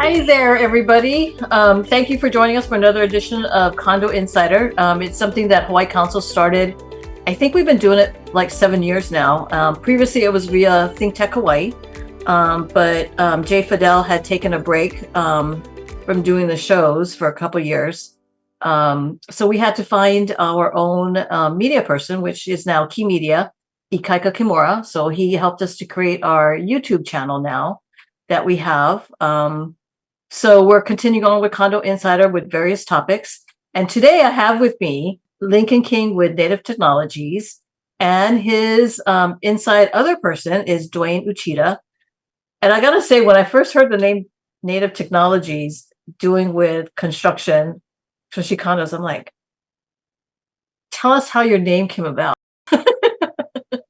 Hi there, everybody. Thank you for joining us for another edition of Condo Insider. It's something that Hawaii Council started. I think we've been doing it like 7 years now. Previously, it was via Think Tech Hawaii, but Jay Fidel had taken a break from doing the shows for a couple years. So we had to find our own media person, which is now Key Media, Ikaika Kimura. So he helped us to create our YouTube channel now that we have. So we're continuing on with Condo Insider with various topics. And today I have with me Lincoln King with Native Technologies, and his inside other person is Duane Uchida. And I gotta say, when I first heard the name Native Technologies doing with construction, especially condos, I'm like, tell us how your name came about.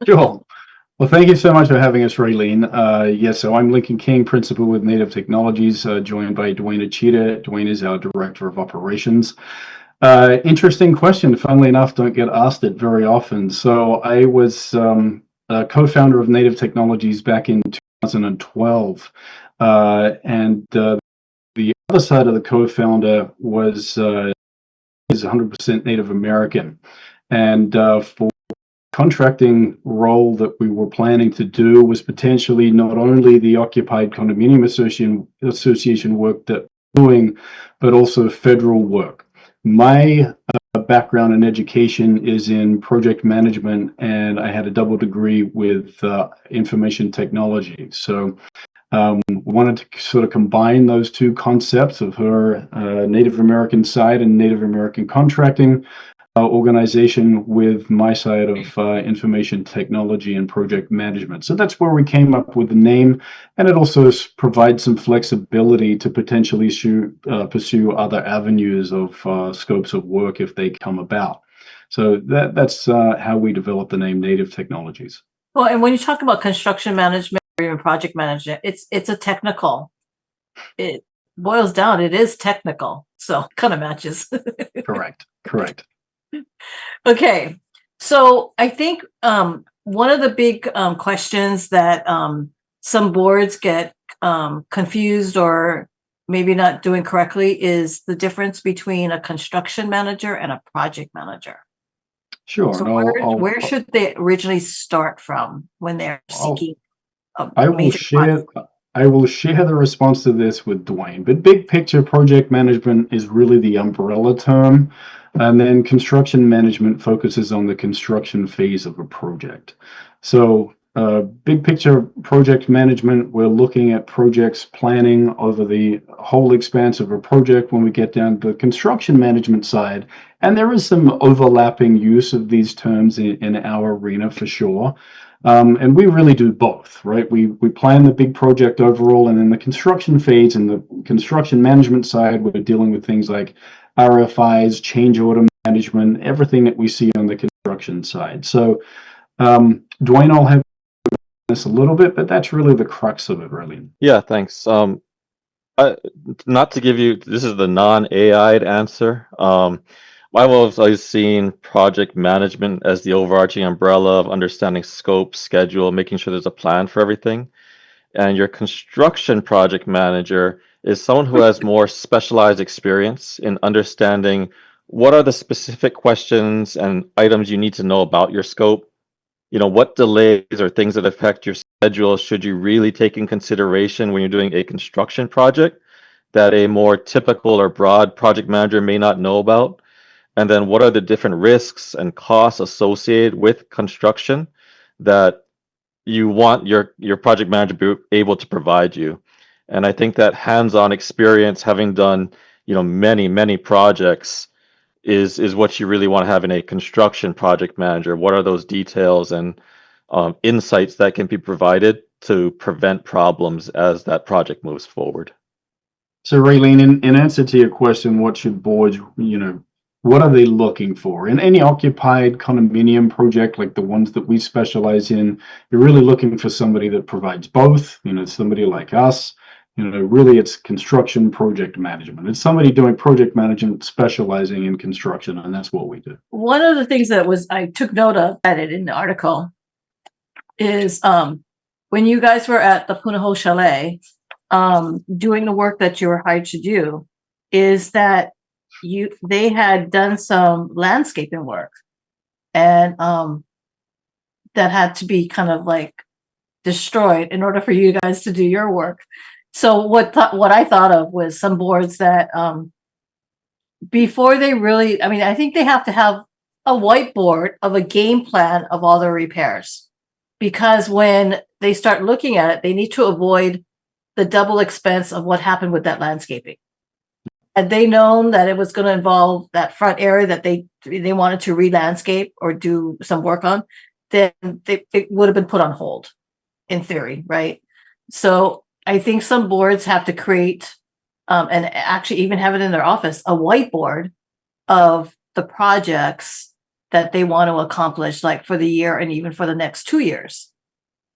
Sure. Well, thank you so much for having us, Raelene. Yes, so I'm Lincoln King, principal with Native Technologies, joined by Duane Uchida. Duane is our director of operations. Interesting question. Funnily enough, don't get asked it very often. So I was a co-founder of Native Technologies back in 2012, and the other side of the co-founder was is 100% Native American, and for contracting role that we were planning to do was potentially not only the Occupied Condominium Association work that we're doing, but also federal work. My background in education is in project management, and I had a double degree with information technology. So wanted to sort of combine those two concepts of her Native American side and Native American contracting organization with my side of information technology and project management. So that's where we came up with the name, and it also provides some flexibility to potentially pursue other avenues of scopes of work if they come about. So that's how we developed the name Native Technologies. Well, and when you talk about construction management or even project management, it's a technical. It boils down, it is technical. So kind of matches. Correct. Okay, so I think one of the big questions that some boards get confused or maybe not doing correctly is the difference between a construction manager and a project manager. Sure. So where should they originally start from when they're seeking a major project? I will share the response to this with Duane, but big picture project management is really the umbrella term. And then construction management focuses on the construction phase of a project. So big picture project management, we're looking at projects planning over the whole expanse of a project when we get down to the construction management side. And there is some overlapping use of these terms in our arena for sure. And we really do both, right? We plan the big project overall, and in the construction phase and the construction management side, we're dealing with things like RFIs, change order management, everything that we see on the construction side. So Duane, I'll have this a little bit, but that's really the crux of it, really. Yeah, thanks. Not to give you, this is the non-AI'd answer. I've always seen project management as the overarching umbrella of understanding scope, schedule, making sure there's a plan for everything. And your construction project manager is someone who has more specialized experience in understanding what are the specific questions and items you need to know about your scope. You know, what delays or things that affect your schedule should you really take in consideration when you're doing a construction project that a more typical or broad project manager may not know about? And then what are the different risks and costs associated with construction that you want your project manager to be able to provide you? And I think that hands-on experience, having done many projects, is what you really want to have in a construction project manager. What are those details and insights that can be provided to prevent problems as that project moves forward? So Raelene, in answer to your question, what should boards, what are they looking for? In any occupied condominium project like the ones that we specialize in, you're really looking for somebody that provides both, somebody like us. Really it's construction project management. It's somebody doing project management specializing in construction, and that's what we do. One of the things that I took note of added in the article is when you guys were at the Punahou Chalet, doing the work that you were hired to do is that they had done some landscaping work, and that had to be kind of like destroyed in order for you guys to do your work. So what I thought of was some boards that before they really, I mean, I think they have to have a whiteboard of a game plan of all their repairs, because when they start looking at it, they need to avoid the double expense of what happened with that landscaping. Had they known that it was going to involve that front area that they wanted to re-landscape or do some work on, then it would have been put on hold, in theory, right? So I think some boards have to create, and actually even have it in their office, a whiteboard of the projects that they want to accomplish, like for the year and even for the next 2 years,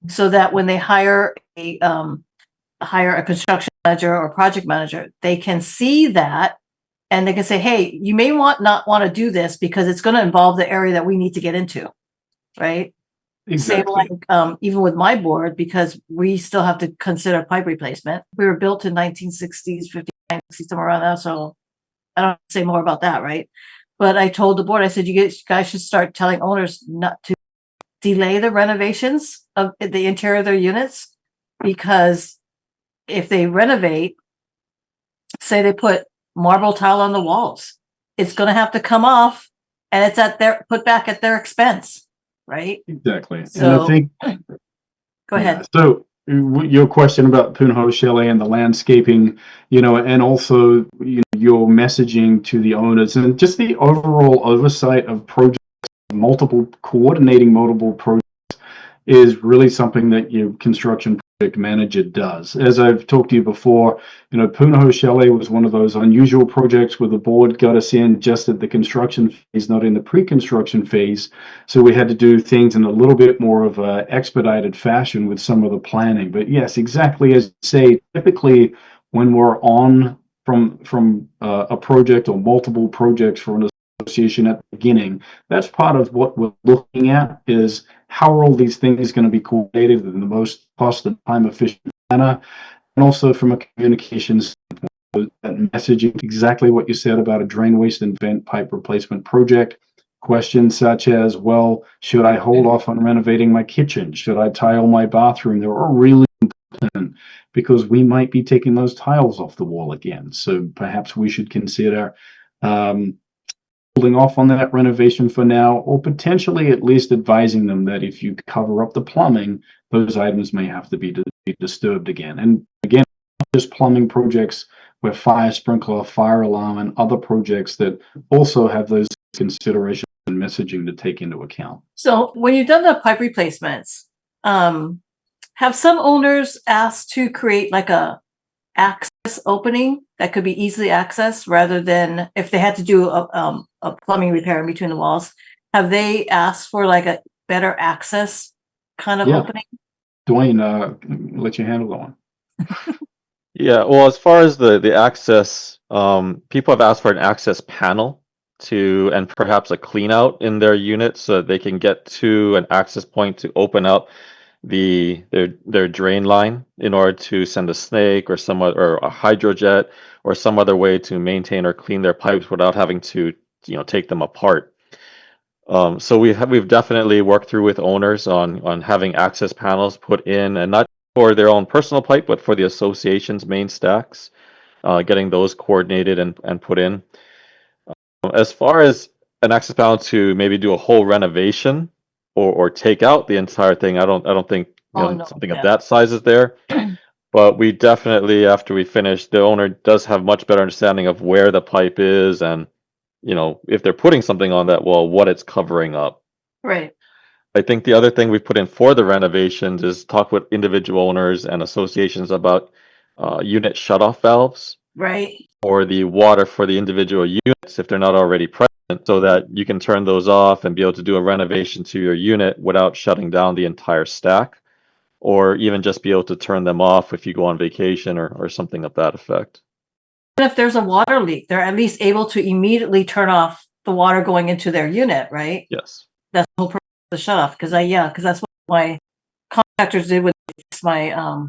so that when they hire a construction manager or project manager, they can see that and they can say, hey, you may not want to do this because it's going to involve the area that we need to get into, right? Exactly. Same like even with my board, because we still have to consider pipe replacement. We were built in 1960s, 59, 60s, somewhere around that. So I don't say more about that, right? But I told the board, I said, you guys should start telling owners not to delay the renovations of the interior of their units, because if they renovate, say they put marble tile on the walls, it's going to have to come off, and it's put back at their expense, right? Exactly. So, and I think, go ahead. So your question about Punho Chalet and the landscaping, and also your messaging to the owners and just the overall oversight of projects, coordinating multiple projects is really something that your construction project manager does. As I've talked to you before, Punho Chalet was one of those unusual projects where the board got us in just at the construction phase, not in the pre-construction phase. So we had to do things in a little bit more of a expedited fashion with some of the planning. But yes, exactly as you say, typically when we're on from a project or multiple projects for an association at the beginning, that's part of what we're looking at, is how are all these things going to be coordinated in the most cost and time efficient manner, and also from a communications standpoint, that messaging, exactly what you said about a drain waste and vent pipe replacement project. Questions such as, well, should I hold off on renovating my kitchen? Should I tile my bathroom? They're all really important because we might be taking those tiles off the wall again. So perhaps we should consider holding off on that renovation for now, or potentially at least advising them that if you cover up the plumbing, those items may have to be disturbed again. And again, just plumbing projects where fire sprinkler, fire alarm, and other projects that also have those considerations and messaging to take into account. So when you've done the pipe replacements, have some owners asked to create like a access opening that could be easily accessed, rather than if they had to do a plumbing repair in between the walls? Have they asked for like a better access kind of opening? Duane, let you handle that one. Yeah, well, as far as the access, people have asked for an access panel and perhaps a clean out in their unit so that they can get to an access point to open up their drain line in order to send a snake or or a hydrojet or some other way to maintain or clean their pipes without having to take them apart. So we've definitely worked through with owners on having access panels put in, and not for their own personal pipe, but for the association's main stacks, getting those coordinated and put in. As far as an access panel to maybe do a whole renovation or take out the entire thing, I don't think something of that size is there. But we definitely, after we finish, the owner does have much better understanding of where the pipe is, and if they're putting something on that wall, what it's covering up. Right. I think the other thing we put in for the renovations is talk with individual owners and associations about unit shutoff valves. Right. Or the water for the individual units if they're not already present, so that you can turn those off and be able to do a renovation to your unit without shutting down the entire stack, or even just be able to turn them off if you go on vacation or something of that effect. And if there's a water leak, they're at least able to immediately turn off the water going into their unit, right? Yes. That's the whole purpose of the shut off, because that's what my contractors did with my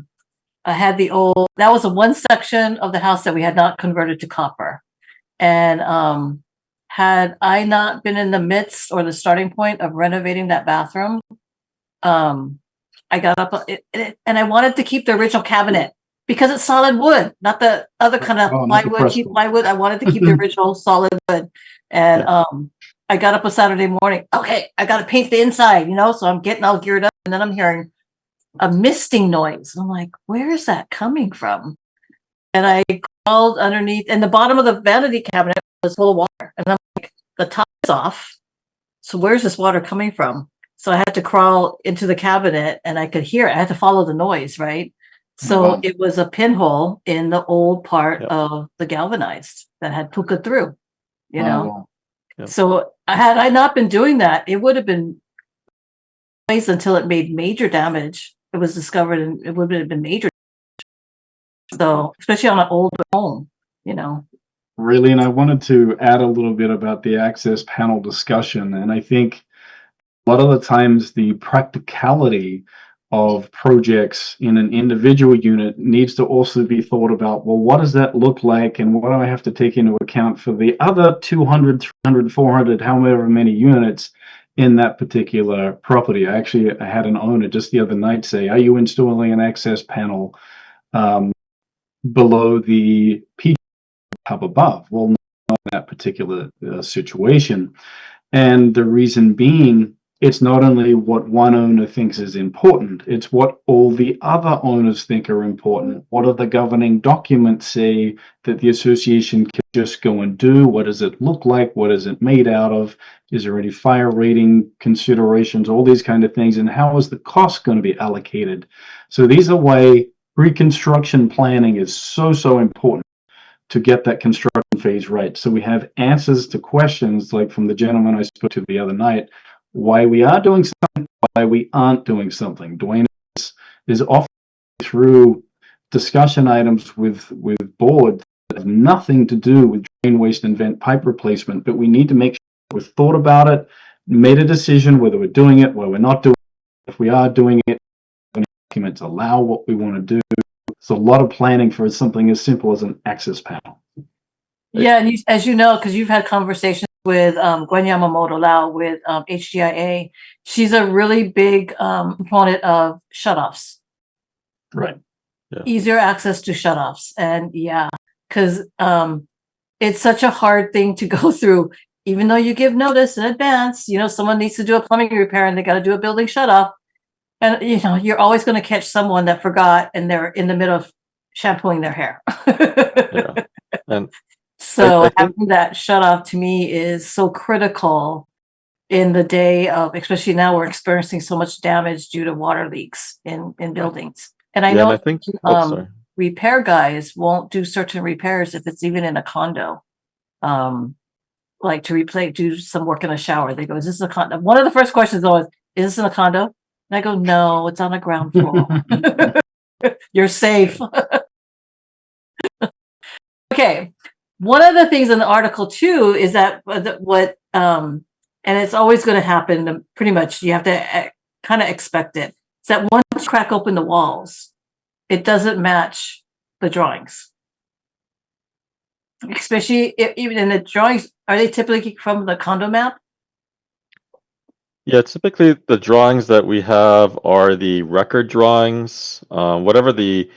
I had that was the one section of the house that we had not converted to copper. And had I not been in the midst or the starting point of renovating that bathroom, I got up and I wanted to keep the original cabinet because it's solid wood, not the other kind of plywood, cheap plywood. I wanted to keep the original solid wood. And I got up a Saturday morning. Okay, I got to paint the inside, so I'm getting all geared up. And then I'm hearing a misting noise. I'm like, where is that coming from? And I crawled underneath, and the bottom of the vanity cabinet was full of water. And I'm like, the top is off. So where's this water coming from? So I had to crawl into the cabinet and I could hear it. I had to follow the noise, right? So it was a pinhole in the old part of the galvanized that had puka through, So had I not been doing that, it would have been noise until it made major damage. It was discovered and it would have been major. So especially on an older home, Raelene, I wanted to add a little bit about the access panel discussion. And I think a lot of the times the practicality of projects in an individual unit needs to also be thought about, well, what does that look like? And what do I have to take into account for the other 200, 300, 400, however many units in that particular property? I had an owner just the other night say, are you installing an access panel below the peak up above? Well, not in that particular situation. And the reason being, it's not only what one owner thinks is important, it's what all the other owners think are important. What do the governing documents say that the association can just go and do? What does it look like? What is it made out of? Is there any fire rating considerations? All these kind of things. And how is the cost going to be allocated? So these are why pre-construction planning is so important to get that construction phase right. So we have answers to questions like from the gentleman I spoke to the other night, why we are doing something, why we aren't doing something. Duane is often through discussion items with boards that have nothing to do with drain waste and vent pipe replacement, but we need to make sure we've thought about it, made a decision whether we're doing it, whether we're not doing it. If we are doing it, documents allow what we want to do. It's a lot of planning for something as simple as an access panel. Yeah, and as you know, because you've had conversations with Gwen Yamamoto Lau with HGIA, she's a really big proponent of shutoffs. Right. Yeah. Easier access to shutoffs. And because it's such a hard thing to go through, even though you give notice in advance, someone needs to do a plumbing repair and they got to do a building shutoff. And, you're always going to catch someone that forgot and they're in the middle of shampooing their hair. Yeah. And so I think having that shut off to me is so critical in the day of, especially now we're experiencing so much damage due to water leaks in buildings. And I know I think, repair guys won't do certain repairs if it's even in a condo. Like to do some work in a shower. They go, is this a condo? One of the first questions always, is this in a condo? And I go, no, it's on a ground floor. You're safe. Okay. One of the things in the article too is that and it's always going to happen. Pretty much, you have to kind of expect it. Is that once you crack open the walls, it doesn't match the drawings. Especially even in the drawings, are they typically from the condo map? Yeah, typically the drawings that we have are the record drawings, whatever the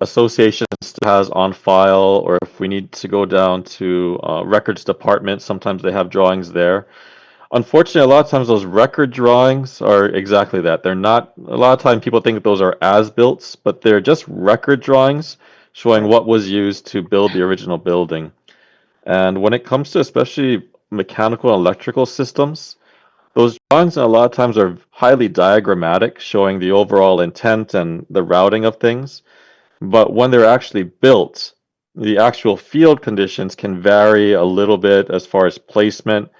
association has on file, or if we need to go down to records department, sometimes they have drawings there. Unfortunately, a lot of times those record drawings are exactly that. They're not, a lot of time people think those are as-built, but they're just record drawings showing what was used to build the original building. And when it comes to especially mechanical and electrical systems, those drawings a lot of times are highly diagrammatic, showing the overall intent and the routing of things. But when they're actually built, the actual field conditions can vary a little bit as far as placement.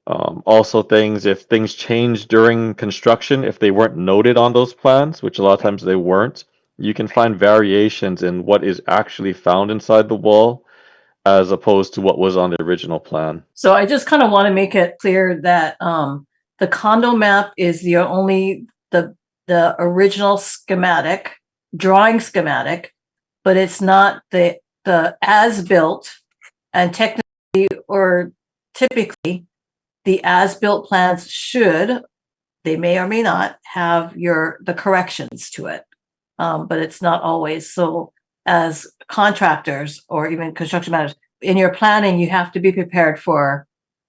Also if things change during construction, if they weren't noted on those plans, which a lot of times they weren't, you can find variations in what is actually found inside the wall as opposed to what was on the original plan. So I just kind of want to make it clear that the condo map is the original schematic drawing schematic, but it's not the as-built, and technically or typically the as-built plans they may or may not have the corrections to it. But it's not always. So as contractors or even construction managers, in your planning, you have to be prepared for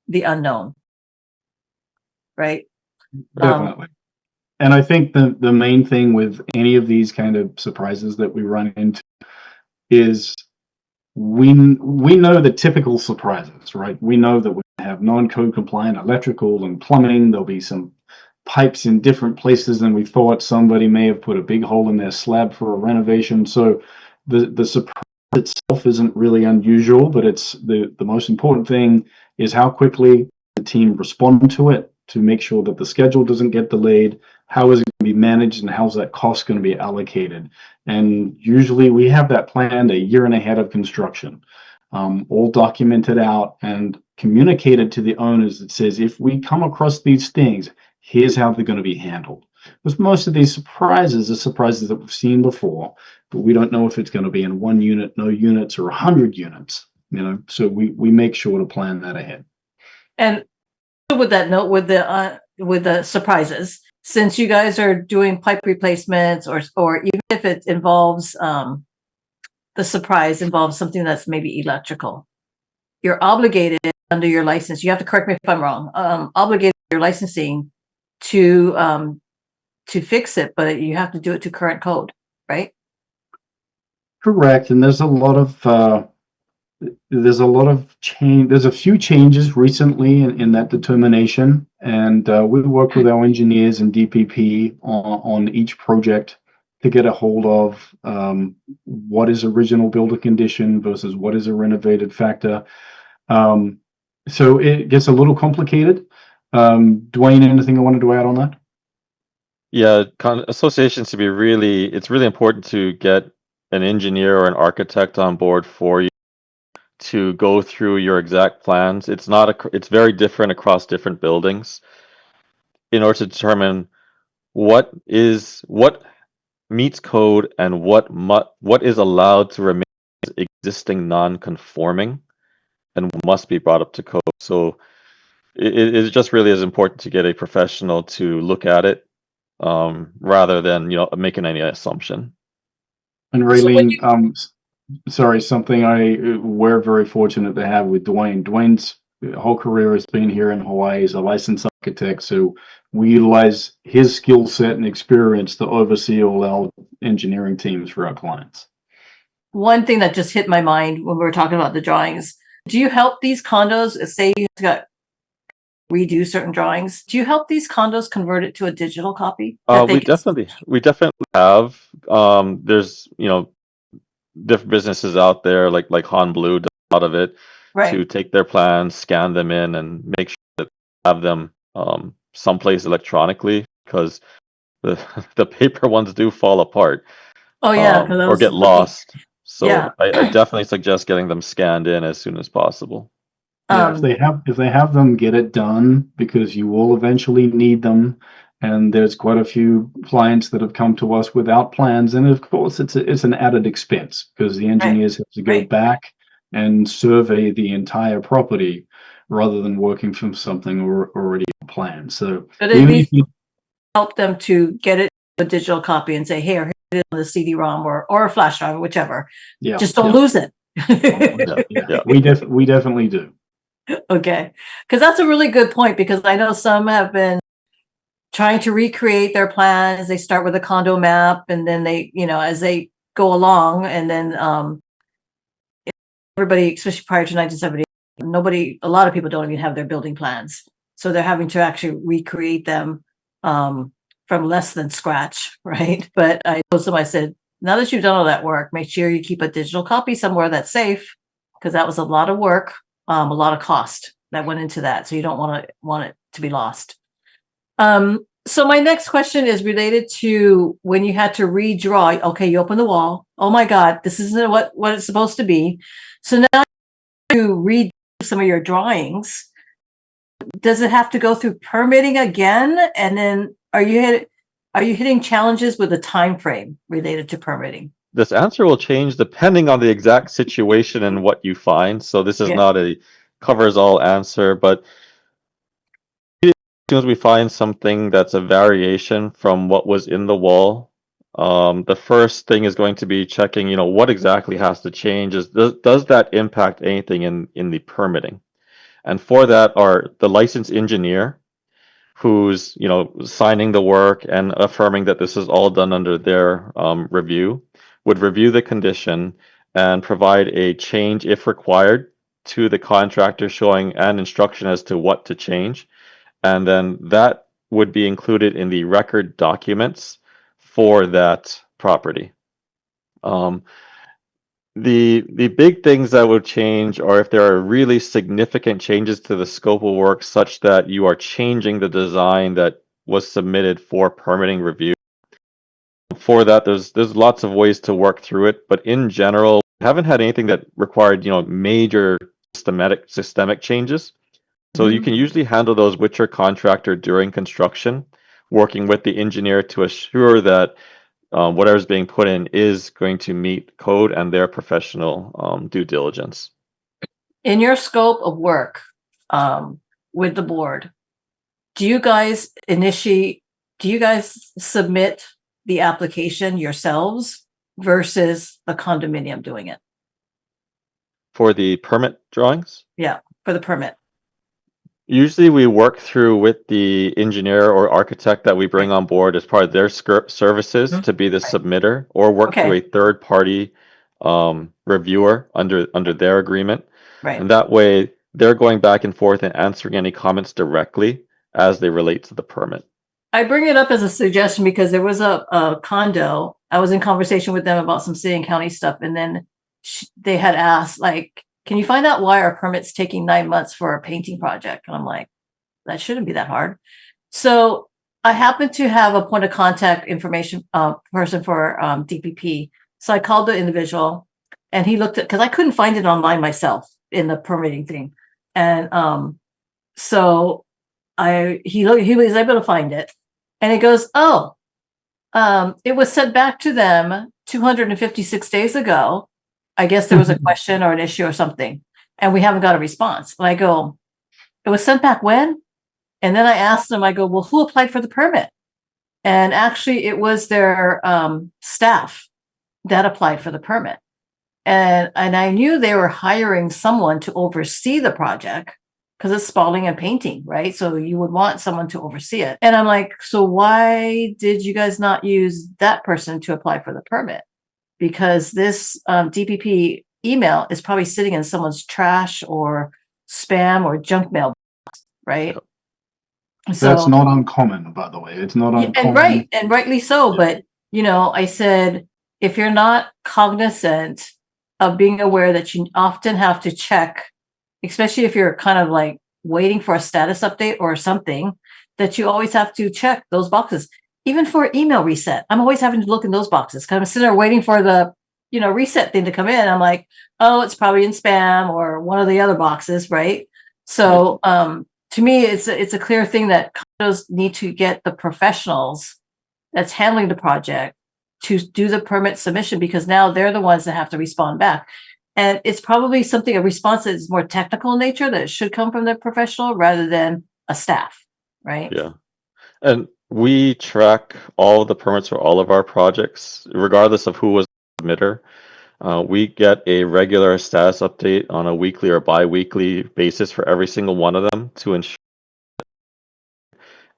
the unknown, right? Definitely. And I think the main thing with any of these kind of surprises that we run into is we know the typical surprises, right? We know that we have non-code compliant electrical and plumbing. There'll be some pipes in different places than we thought. Somebody may have put a big hole in their slab for a renovation. So the surprise itself isn't really unusual, but it's the most important thing is how quickly the team respond to it to make sure that the schedule doesn't get delayed. How is it going to be managed, and how's that cost going to be allocated? And usually we have that planned a year and ahead of construction, all documented out and communicated to the owners that says, if we come across these things, here's how they're going to be handled. Because most of these surprises are surprises that we've seen before, but we don't know if it's going to be in 1 unit, no units, or 100 units. So we make sure to plan that ahead. And with that note, with the surprises, since you guys are doing pipe replacements, or even if it involves the surprise involves something that's maybe electrical, you're obligated under your license. You have to correct me if I'm wrong. Obligated your licensing to fix it, but you have to do it to current code, right? Correct. And there's a lot of change. There's a few changes recently in that determination, and we work with our engineers and DPP on each project to get a hold of what is original builder condition versus what is a renovated factor. So it gets a little complicated. Duane, anything I wanted to add on that? Yeah, associations it's really important to get an engineer or an architect on board for you to go through your exact plans. It's very different across different buildings in order to determine what meets code and what is allowed to remain existing non-conforming and must be brought up to code. So it just really is important to get a professional to look at it rather than making any assumption. And Raelene, sorry, something we're very fortunate to have with Duane. Duane's whole career has been here in Hawaii as a licensed architect, so we utilize his skill set and experience to oversee all our engineering teams for our clients. One thing that just hit my mind when we were talking about the drawings, do you help these condos, say you got redo certain drawings, do you help these condos convert it to a digital copy? We definitely have. There's different businesses out there like Han Blue does a lot of it, right, to take their plans, scan them in, and make sure that they have them someplace electronically, because the paper ones do fall apart. Oh yeah, or get lost. So yeah. I definitely suggest getting them scanned in as soon as possible. Yeah, if they have them, get it done, because you will eventually need them. And there's quite a few clients that have come to us without plans, and of course it's an added expense because the engineers have to go back and survey the entire property rather than working from something already planned. So but it help them to get it a digital copy and say, here it is on the CD-ROM or a flash drive, or whichever. Yeah, just don't lose it. Yeah. We definitely do. Okay, because that's a really good point, because I know some have been trying to recreate their plans. They start with a condo map, and then they, as they go along, and then everybody, especially prior to 1970, a lot of people don't even have their building plans. So they're having to actually recreate them from less than scratch, right? But I told them, I said, now that you've done all that work, make sure you keep a digital copy somewhere that's safe, because that was a lot of work, a lot of cost that went into that. So you don't want it to be lost. So my next question is related to when you had to redraw. Okay, you open the wall. Oh my God, this isn't what it's supposed to be. So now you redo some of your drawings. Does it have to go through permitting again? And then Are you hitting challenges with the time frame related to permitting? This answer will change depending on the exact situation and what you find. So this is Yeah. not a covers all answer, but as soon as we find something that's a variation from what was in the wall, the first thing is going to be checking, what exactly has to change. Does that impact anything in the permitting? And for that are the licensed engineer who's signing the work and affirming that this is all done under their review, would review the condition and provide a change if required to the contractor showing an instruction as to what to change. And then that would be included in the record documents for that property. The big things that would change are if there are really significant changes to the scope of work such that you are changing the design that was submitted for permitting review. For that, there's lots of ways to work through it, but in general, we haven't had anything that required, major systemic changes. So you can usually handle those with your contractor during construction, working with the engineer to assure that whatever's being put in is going to meet code and their professional due diligence. In your scope of work with the board, do you guys submit the application yourselves versus the condominium doing it? For the permit drawings? Yeah, for the permit. Usually we work through with the engineer or architect that we bring on board as part of their services to be the submitter, or work through a third party reviewer under their agreement. Right. And that way they're going back and forth and answering any comments directly as they relate to the permit. I bring it up as a suggestion because there was a condo. I was in conversation with them about some city and county stuff, and then they had asked, like, can you find out why our permit's taking 9 months for a painting project? And I'm like, that shouldn't be that hard. So I happen to have a point of contact information person for DPP. So I called the individual, and he looked at, because I couldn't find it online myself in the permitting thing. And so he was able to find it, and he goes, oh, it was sent back to them 256 days ago. I guess there was a question or an issue or something, and we haven't got a response. And I go, it was sent back when? And then I asked them, I go, well, who applied for the permit? And actually it was their staff that applied for the permit. And I knew they were hiring someone to oversee the project because it's spalling and painting, right? So you would want someone to oversee it. And I'm like, so why did you guys not use that person to apply for the permit? Because this DPP email is probably sitting in someone's trash or spam or junk mail, right? So that's not uncommon, by the way. It's not uncommon. And rightly so. But I said, if you're not cognizant of being aware that you often have to check, especially if you're kind of like waiting for a status update or something, that you always have to check those boxes. Even for email reset, I'm always having to look in those boxes because I'm sitting there waiting for the, reset thing to come in. I'm like, oh, it's probably in spam or one of the other boxes, right? So to me, it's a clear thing that condos need to get the professionals that's handling the project to do the permit submission, because now they're the ones that have to respond back. And it's probably a response that is more technical in nature that should come from the professional rather than a staff, right? Yeah. And we track all of the permits for all of our projects, regardless of who was the submitter. We get a regular status update on a weekly or bi-weekly basis for every single one of them to ensure,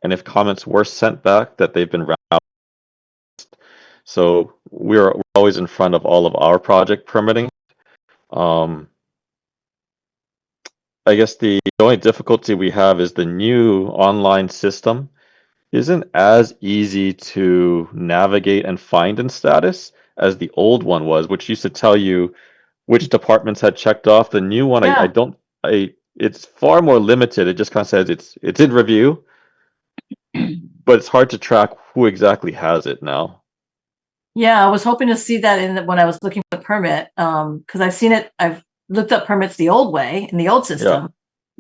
and if comments were sent back, that they've been routed. So we're always in front of all of our project permitting. I guess the only difficulty we have is the new online system isn't as easy to navigate and find in status as the old one was, which used to tell you which departments had checked off. The new one, it's far more limited. It just kind of says it's in review, but it's hard to track who exactly has it now. Yeah, I was hoping to see that when I was looking for the permit, because I've seen it. I've looked up permits the old way in the old system,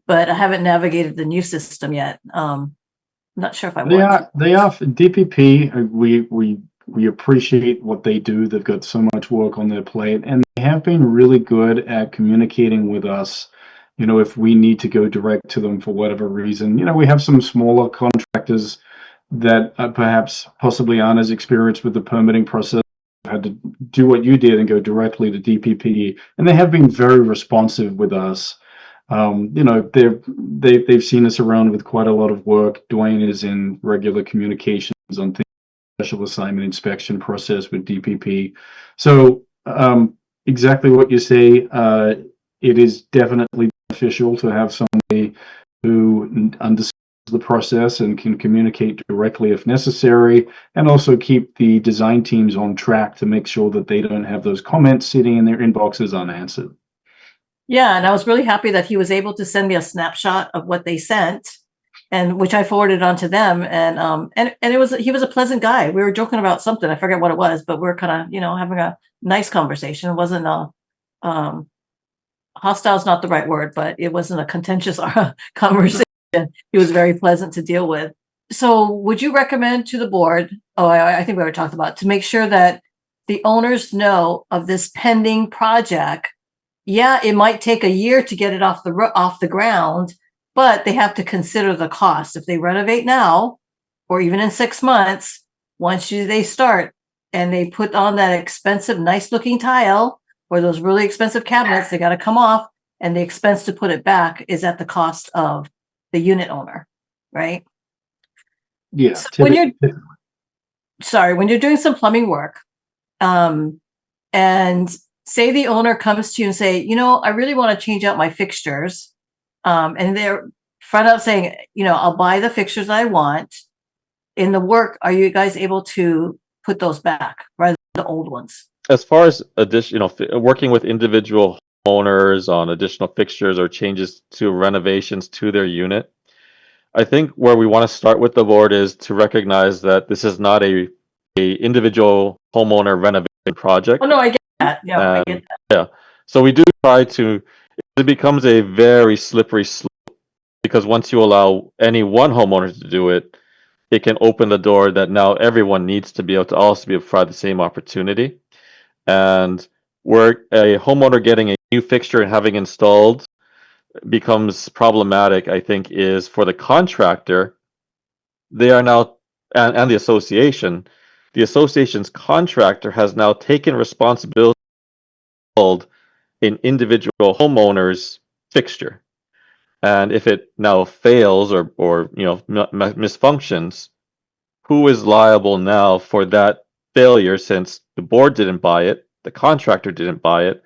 but I haven't navigated the new system yet. not sure if I They would. are, they are DPP. We appreciate what they do. They've got so much work on their plate, and they have been really good at communicating with us. If we need to go direct to them for whatever reason, we have some smaller contractors that perhaps possibly aren't as experienced with the permitting process, had to do what you did and go directly to DPP, and they have been very responsive with us. They've seen us around with quite a lot of work. Duane is in regular communications on things, special assignment inspection process with DPP. So exactly what you say. It is definitely beneficial to have somebody who understands the process and can communicate directly if necessary, and also keep the design teams on track to make sure that they don't have those comments sitting in their inboxes unanswered. Yeah, and I was really happy that he was able to send me a snapshot of what they sent, and which I forwarded on to them. And he was a pleasant guy. We were joking about something, I forget what it was, but we are kind of having a nice conversation. It wasn't hostile is not the right word, but it wasn't a contentious conversation. He was very pleasant to deal with. So would you recommend to the board, I think we already talked about, to make sure that the owners know of this pending project? Yeah, it might take a year to get it off the ground, but they have to consider the cost. If they renovate now, or even in 6 months, once they start and they put on that expensive, nice looking tile or those really expensive cabinets, they got to come off, and the expense to put it back is at the cost of the unit owner, right? Yeah. So when you're doing some plumbing work, and say the owner comes to you and say, I really want to change out my fixtures, and they're front out saying, I'll buy the fixtures I want. In the work, are you guys able to put those back rather than the old ones? As far as working with individual owners on additional fixtures or changes to renovations to their unit, I think where we want to start with the board is to recognize that this is not a individual homeowner renovation project. Oh no, I get that. Yeah, I get that. Yeah. So we do try to. It becomes a very slippery slope, because once you allow any one homeowner to do it, it can open the door that now everyone needs to be able to also be provided the same opportunity. And where a homeowner getting a new fixture and having installed becomes problematic, I think, is for the contractor. They are now, and the association, the association's contractor has now taken responsibility of an individual homeowner's fixture. And if it now fails or misfunctions, who is liable now for that failure, since the board didn't buy it, the contractor didn't buy it,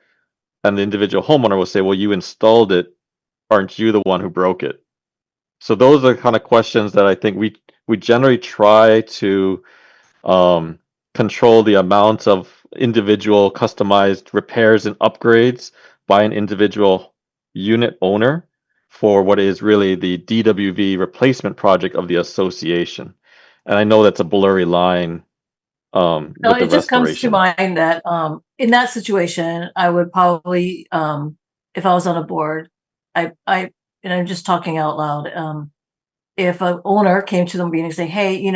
and the individual homeowner will say, well, you installed it, aren't you the one who broke it? So those are the kind of questions that I think we generally try to control the amount of individual customized repairs and upgrades by an individual unit owner for what is really the DWV replacement project of the association. And I know that's a blurry line. No, it just comes to mind that in that situation, I would probably, if I was on a board, and I'm just talking out loud, if an owner came to the meeting and say, hey,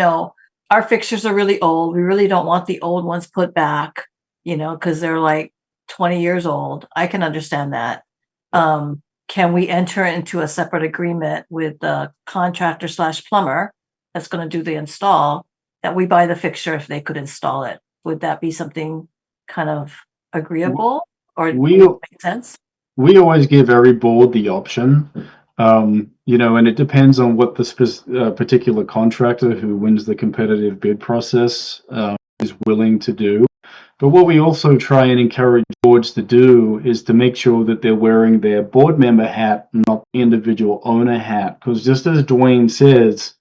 our fixtures are really old. We really don't want the old ones put back, because they're like 20 years old. I can understand that. Can we enter into a separate agreement with the contractor / plumber that's going to do the install, that we buy the fixture if they could install it? Would that be something kind of agreeable, or make sense? We always give every board the option, and it depends on what the particular contractor who wins the competitive bid process is willing to do. But what we also try and encourage boards to do is to make sure that they're wearing their board member hat, not the individual owner hat. Because just as Duane says,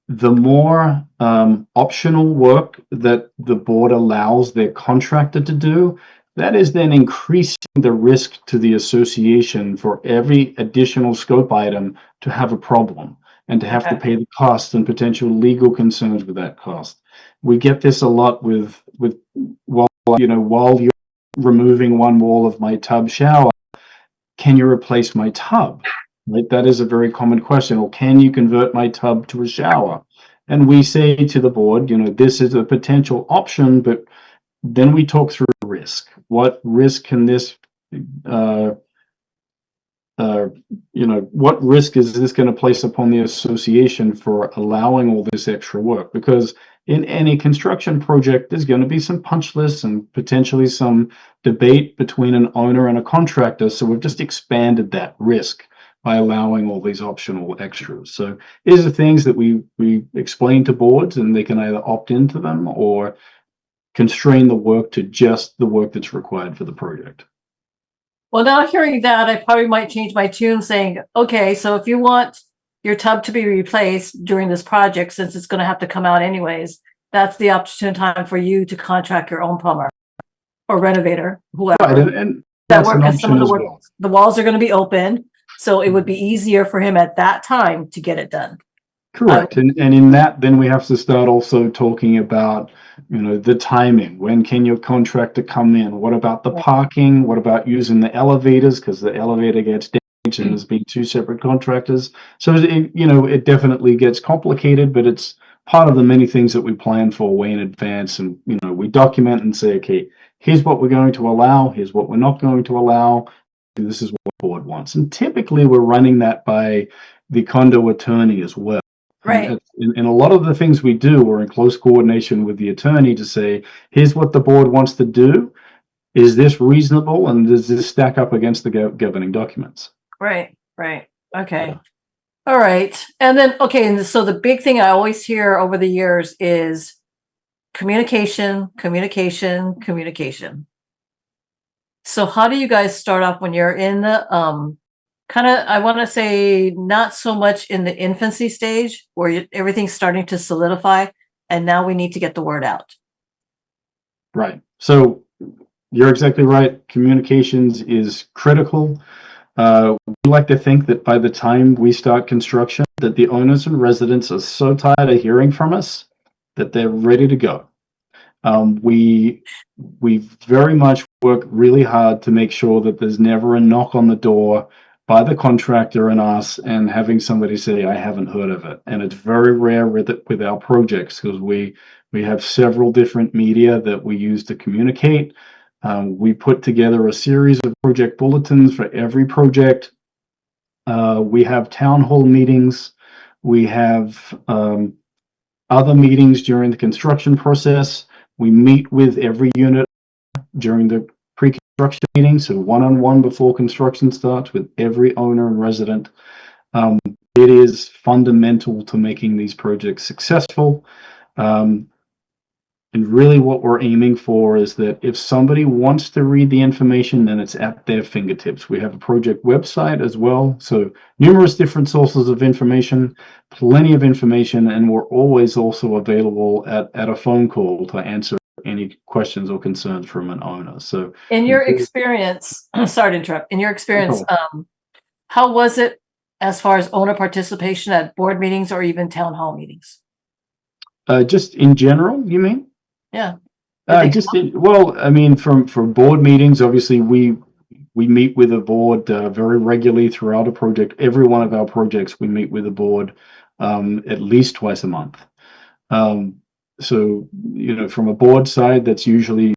the more optional work that the board allows their contractor to do, that is then increasing the risk to the association for every additional scope item to have a problem and to have to pay the cost and potential legal concerns with that cost. We get this a lot with while you're removing one wall of my tub shower, can you replace my tub? Right? That is a very common question. Or can you convert my tub to a shower? and we say to the board, this is a potential option, but then we talk through risk. What risk can this, what risk is this going to place upon the association for allowing all this extra work? Because in any construction project, there's going to be some punch lists and potentially some debate between an owner and a contractor. So we've just expanded that risk by allowing all these optional extras. So these are things that we explain to boards, and they can either opt into them or constrain the work to just the work that's required for the project. Well, now hearing that, I probably might change my tune saying, okay, so if you want your tub to be replaced during this project, since it's going to have to come out anyways, that's the opportune time for you to contract your own plumber or renovator, whoever. Right, and that's an option as well. The walls are going to be open, so it would be easier for him at that time to get it done. Correct. And in that, then we have to start also talking about, the timing. When can your contractor come in? What about the parking? What about using the elevators? Because the elevator gets damaged and there's been two separate contractors. So, it definitely gets complicated, but it's part of the many things that we plan for way in advance. And, we document and say, okay, here's what we're going to allow. Here's what we're not going to allow. This is what the board wants. And typically we're running that by the condo attorney as well. Right. And a lot of the things we do, we're in close coordination with the attorney to say, here's what the board wants to do. Is this reasonable? And does this stack up against the governing documents? Right. Okay. Yeah. All right. And then, okay. And so the big thing I always hear over the years is communication. So how do you guys start off when you're in the, kind of, I want to say not so much in the infancy stage where everything's starting to solidify and now we need to get the word out? Right. So you're exactly right. Communications is critical. We like to think that by the time we start construction, that the owners and residents are so tired of hearing from us that they're ready to go. We very much work really hard to make sure that there's never a knock on the door by the contractor and us and having somebody say, I haven't heard of it. And it's very rare with our projects because we have several different media that we use to communicate. We put together a series of project bulletins for every project. We have town hall meetings. We have other meetings during the construction process. We meet with every unit during the pre-construction meeting, so one-on-one before construction starts with every owner and resident. It is fundamental to making these projects successful. And really what we're aiming for is that if somebody wants to read the information, then it's at their fingertips. We have a project website as well, so numerous different sources of information, plenty of information, and we're always also available at a phone call to answer any questions or concerns from an owner. So in your experience, sorry to interrupt, in your experience, how was it as far as owner participation at board meetings or even town hall meetings? Just in general, you mean? Yeah. For board meetings, obviously we meet with a board very regularly throughout a project. Every one of our projects, we meet with a board at least twice a month. So, from a board side, that's usually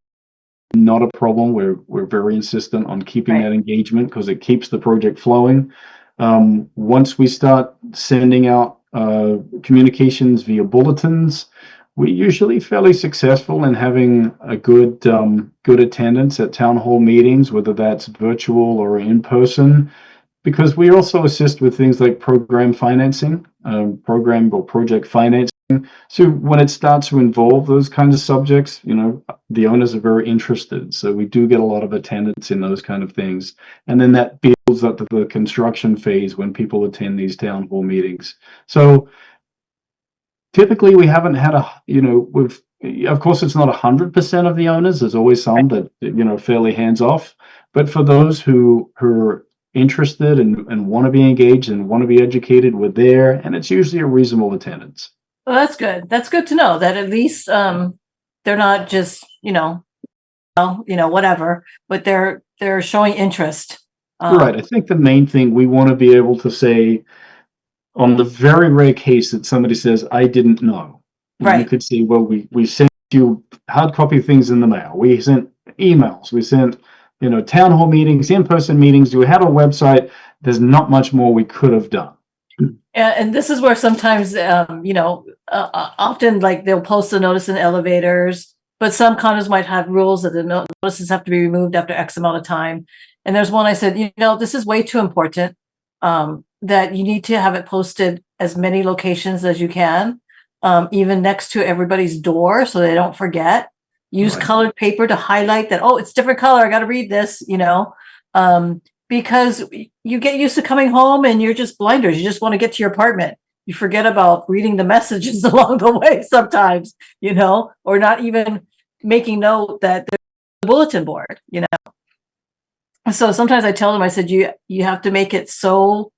not a problem. We're very insistent on keeping that engagement because it keeps the project flowing. Once we start sending out communications via bulletins, we're usually fairly successful in having a good attendance at town hall meetings, whether that's virtual or in person, because we also assist with things like program financing, program or project financing. So when it starts to involve those kinds of subjects, the owners are very interested. So we do get a lot of attendance in those kind of things. And then that builds up to the construction phase when people attend these town hall meetings. So typically we haven't had of course it's not 100% of the owners. There's always some that, fairly hands off. But for those who are interested and want to be engaged and want to be educated, we're there. And it's usually a reasonable attendance. Well, that's good. That's good to know that at least they're not just, whatever, but they're showing interest. Right. I think the main thing we want to be able to say, on the very rare case that somebody says, I didn't know, you Right. could say, well, we sent you hard copy things in the mail. We sent emails. We sent, town hall meetings, in-person meetings. We had a website. There's not much more we could have done. And this is where sometimes, often like they'll post a notice in elevators, but some condos might have rules that the notices have to be removed after X amount of time. And there's one I said, this is way too important, that you need to have it posted as many locations as you can, even next to everybody's door so they don't forget. Use Right. colored paper to highlight that, oh, it's different color. I got to read this, because you get used to coming home and you're just blinders. You just want to get to your apartment. You forget about reading the messages along the way sometimes, or not even making note that there's a bulletin board, So sometimes I tell them, I said, you have to make it so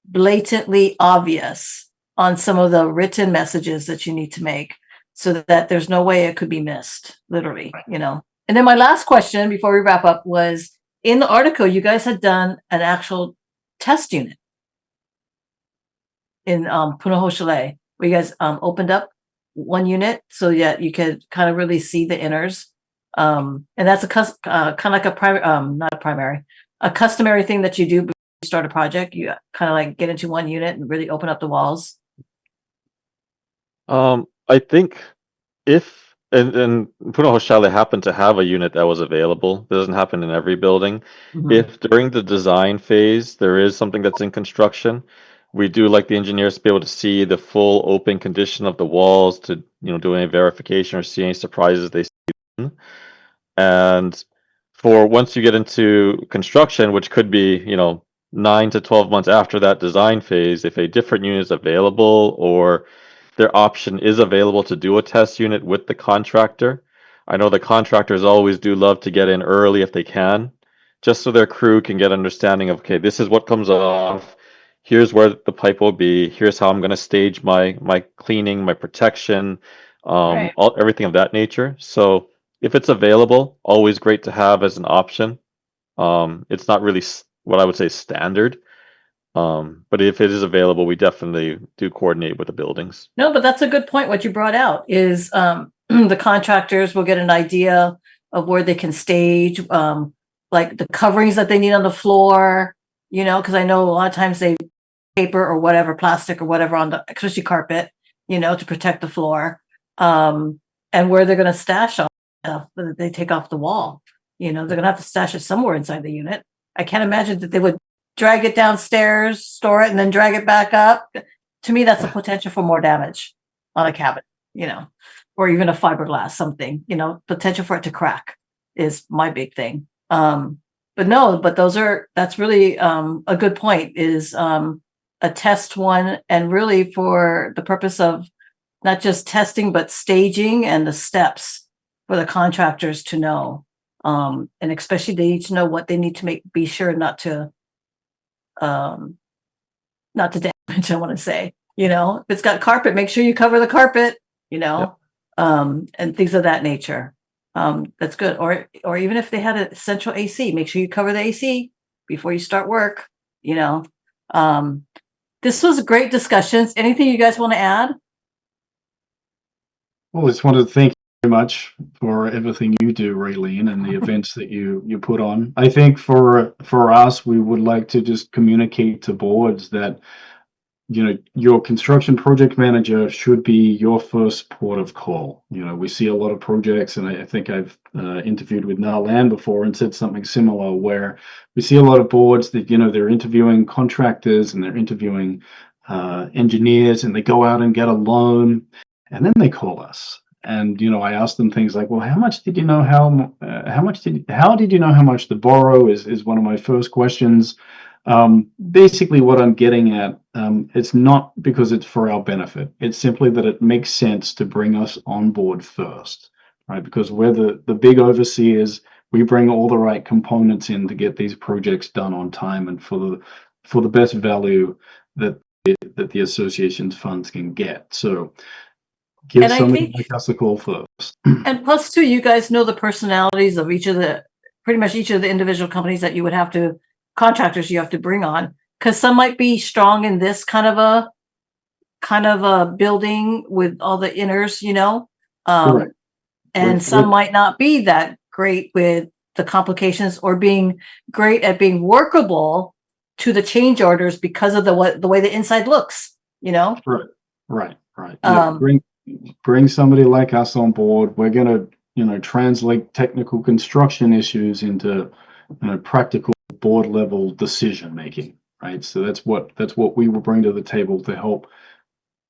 blatantly obvious on some of the written messages that you need to make so that there's no way it could be missed, literally, And then my last question before we wrap up was, in the article, you guys had done an actual test unit in Punahou Chalet, where you guys opened up one unit so that you could kind of really see the inners. And that's kind of like a private, not a primary, a customary thing that you do before you start a project. You kind of like get into one unit and really open up the walls. I think if and Punahou Chalet happened to have a unit that was available. It doesn't happen in every building. Mhm. If during the design phase there is something that's in construction, we do like the engineers to be able to see the full open condition of the walls to do any verification or see any surprises they see. And for once you get into construction, which could be 9 to 12 months after that design phase, if a different unit is available or their option is available to do a test unit with the contractor. I know the contractors always do love to get in early if they can, just so their crew can get understanding of, okay, this is what comes off. Here's where the pipe will be. Here's how I'm going to stage my cleaning, my protection, Right. everything of that nature. So if it's available, always great to have as an option. It's not really what I would say standard. But if it is available, we definitely do coordinate with the buildings. No, but that's a good point. What you brought out is the contractors will get an idea of where they can stage, like the coverings that they need on the floor, because I know a lot of times they paper or whatever, plastic or whatever on the, especially carpet, to protect the floor, and where they're going to stash all stuff that they take off the wall. They're going to have to stash it somewhere inside the unit. I can't imagine that they would drag it downstairs, store it, and then drag it back up. To me, that's a potential for more damage on a cabinet, or even a fiberglass, something, potential for it to crack is my big thing. But that's really a good point, is a test one, and really for the purpose of not just testing, but staging and the steps for the contractors to know. And especially they need to know what they need to be sure not to damage, I want to say, if it's got carpet, make sure you cover the carpet, Yep. And things of that nature. That's good. Or even if they had a central AC, make sure you cover the AC before you start work, This was great discussions. Anything you guys want to add? Well, I just wanted to thank you very much for everything you do, Raelene, and the events that you put on. I think for us, we would like to just communicate to boards that your construction project manager should be your first port of call. We see a lot of projects, and I think I've interviewed with Nalan before and said something similar, where we see a lot of boards that they're interviewing contractors and they're interviewing engineers, and they go out and get a loan, and then they call us. And I ask them things like, well, how much did you know how did you know how much to borrow is one of my first questions. Basically what I'm getting at, it's not because it's for our benefit. It's simply that it makes sense to bring us on board first, right? Because we're the big overseers. We bring all the right components in to get these projects done on time and for the best value that the association's funds can get. So give And I somebody think, like us a call first. and plus too, you guys know the personalities of pretty much each of the individual companies that you would have to, contractors you have to bring on, because some might be strong in this kind of a kind of a building with all the inners, Correct. and With- some with- might not be that great with the complications or being great at being workable to the change orders because of the way the inside looks, Right. Yeah, bring somebody like us on board. We're gonna, translate technical construction issues into, practical board level decision making. Right. So that's what we will bring to the table to help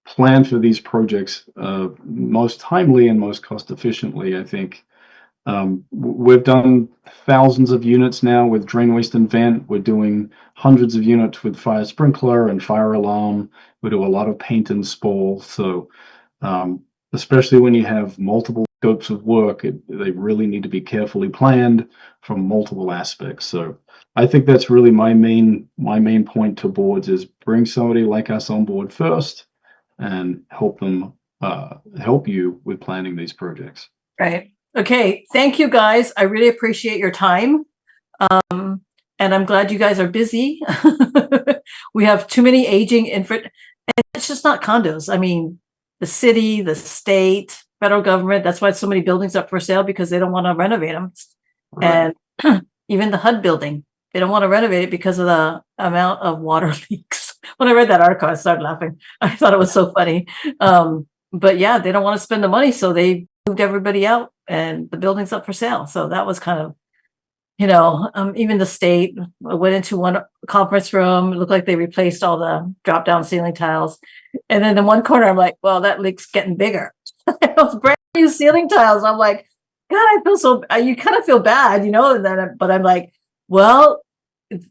plan for these projects most timely and most cost efficiently. I think we've done thousands of units now with drain waste and vent. We're doing hundreds of units with fire sprinkler and fire alarm. We do a lot of paint and spoil. So especially when you have multiple scopes of work, they really need to be carefully planned from multiple aspects. So I think that's really my main point to boards is bring somebody like us on board first and help them help you with planning these projects. Right. Okay. Thank you, guys. I really appreciate your time. And I'm glad you guys are busy. We have too many aging infra, and it's just not condos. I mean, the city, the state, federal government, that's why so many buildings up for sale, because they don't want to renovate them. Right. And even the HUD building, they don't want to renovate it because of the amount of water leaks. When I read that article, I started laughing. I thought it was so funny. But yeah, they don't want to spend the money, so they moved everybody out and the building's up for sale. So that was kind of, even the state went into one conference room. It looked like they replaced all the drop down ceiling tiles. And then in one corner, I'm like, well, that leak's getting bigger. It was brand new ceiling tiles. I'm like, God, I feel so, you kind of feel bad, and then, but I'm like, well,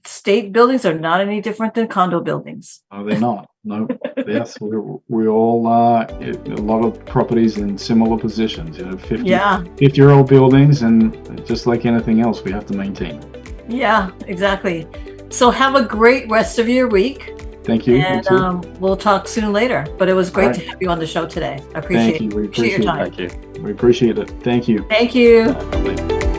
state buildings are not any different than condo buildings. No, they're not. No. Yes, we all are. A lot of properties in similar positions. 50-year-old buildings, and just like anything else, we have to maintain. Yeah, exactly. So have a great rest of your week. Thank you. And we'll talk soon later. But it was great to have you on the show today. I appreciate Thank you. We appreciate your time. Thank you. We appreciate it. Thank you. Thank you. Bye.